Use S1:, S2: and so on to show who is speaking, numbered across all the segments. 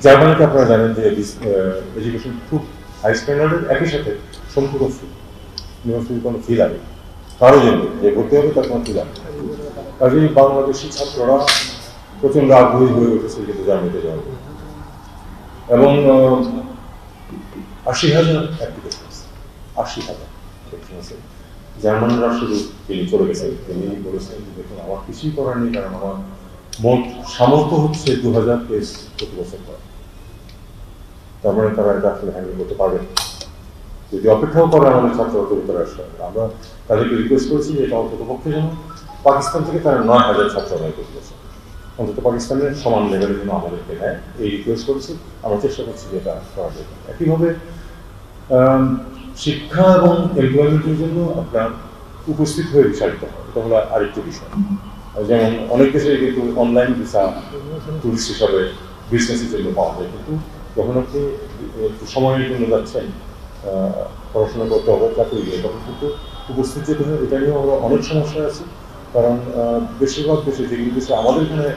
S1: জার্মানিতে আপনারা জানেন যে এডুকেশন খুব হাই স্ট্যান্ডার্ডের, একই সাথে সম্পূর্ণ ফ্রি, ইউনিভার্সিটির কোনো ফি লাগে কারো জন্য, যে ভর্তি হবে তার কোনো ফি লাগে। কাজেই বাংলাদেশি ছাত্ররা প্রচণ্ড আগ্রহী হয়ে উঠেছে কিন্তু জার্মানিতে যাওয়ার জন্য। এবং 80,000 অ্যাপ্লিকেশন আছে, 80,000 অ্যাপ্লিকেশন আছে। জার্মানরা শুধু তিনি চলে গেছেন, তিনি বলেছেন যে দেখুন আমার কিছুই করার নেই, কারণ আমার মোট সামর্থ্য হচ্ছে 2000 কেস প্রতি বছর করা। তার মানে তারা এটা আসলে হ্যান্ডেল করতে পারবে। যদি অপেক্ষাও করে আমাদের ছাত্ররা তৈরি করে আসতে হবে। আমরা তাদেরকে রিকোয়েস্ট করেছি যে এটা অন্তত পক্ষে যেন পাকিস্তান থেকে তারা 9,000 ছাত্র নেয় প্রতি বছর, অন্তত পাকিস্তানের সমান লেভেলের জন্য আমাদেরকে নেয়, এই রিকোয়েস্ট করেছি। আমরা চেষ্টা করছি যে এটা করা যায়। একইভাবে শিক্ষা এবং এমপ্লয়মেন্টের জন্য আপনার উপস্থিত হয়ে বিচারিত হয়, এটা হলো আরেকটি বিষয়। যেমন অনেক দেশে কিন্তু অনলাইন ভিসা টুরিস্ট হিসাবে বিজনেসের জন্য পাওয়া যায়, কিন্তু যখন আপনি একটু সময়ের জন্য যাচ্ছেন, পড়াশোনা করতে হবে, চাকরি দিয়ে, তখন কিন্তু উপস্থিত যেতে হয়। এটা নিয়েও আমরা অনেক সমস্যা আছে, কারণ বেশিরভাগ দেশে যেগুলো দেশে আমাদের এখানে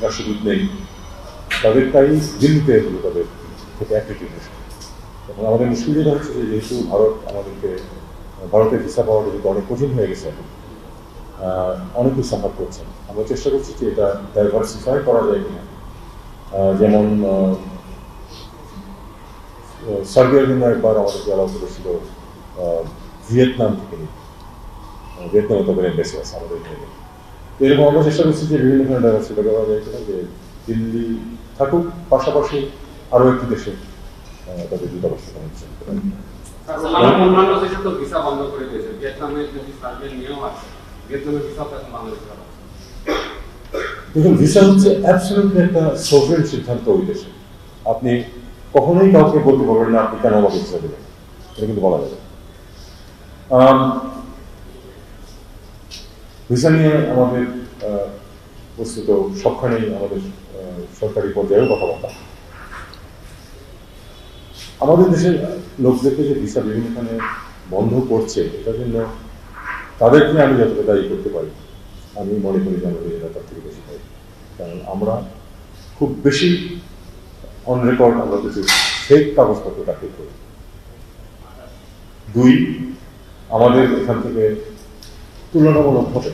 S1: রাষ্ট্রদূত নেই, তাদের তাই দিল্লিতে হলো তাদের থেকে অ্যাক্টিভিটি। তখন আমাদের মুশকিল যেটা হচ্ছে যে যেহেতু ভারতের ভিসা পাওয়া যেহেতু অনেক কঠিন হয়ে গেছে, অনেকেই সাফার করছেন। আমরা চেষ্টা করছি যে এটা ডাইভার্সিফাই করা যায় কিনা। যেমন সার্বিয়ার জন্য একবার আমাদেরকে অ্যালাউ করেছিল ভিয়েতনাম থেকে নিতে, ভিয়েতনামে তাদের এম্বাসি আছে আমাদের এখানে। এরকম আমরা চেষ্টা করছি যে বিভিন্ন ধরনের ডাইভার্সিফাই করা যায় কিনা, যে দিল্লি থাকুক, পাশাপাশি আরও একটি দেশে তাদের দূতাবাস হচ্ছে। দেখুন, ভিসা হচ্ছে অ্যাবসলিউটলি একটা সভরেন সিদ্ধান্ত ওই দেশে। আপনি কখনোই কাউকে বলতে পারবেন না আপনি কেন আমাকে ভিসা দেবেন, এটা কিন্তু বলা যাবে। ভিসা নিয়ে আমাদের বস্তুত সবখানেই আমাদের সরকারি পর্যায়েও কথাবার্তা। আমাদের দেশের লোকদেরকে যে ভিসা বিভিন্নখানে বন্ধ করছে, এটার জন্য তাদেরকে আমি যতটা দায়ী করতে পারি, আমি মনে করি যে আমাদের এটা তার থেকে বেশি পাই। কারণ আমরা খুব বেশি অন রেকর্ড আমরা কিছু ফেক কাগজপত্র দাখিল করি। দুই, আমাদের এখান থেকে তুলনামূলকভাবে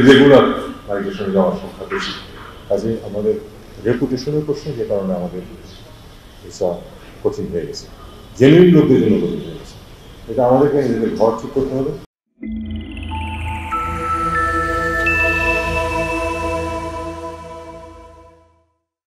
S1: রেগুলার মাইগ্রেশনে যাওয়ার সংখ্যা বেশি। কাজে আমাদের রেপুটেশনের প্রশ্ন, যে কারণে আমাদের ভিসা কঠিন হয়ে গেছে, জেনুইন লোকদের জন্য কঠিন হয়ে গেছে। এটা আমাদেরকে নিজেদের ঘর ঠিক করতে হবে।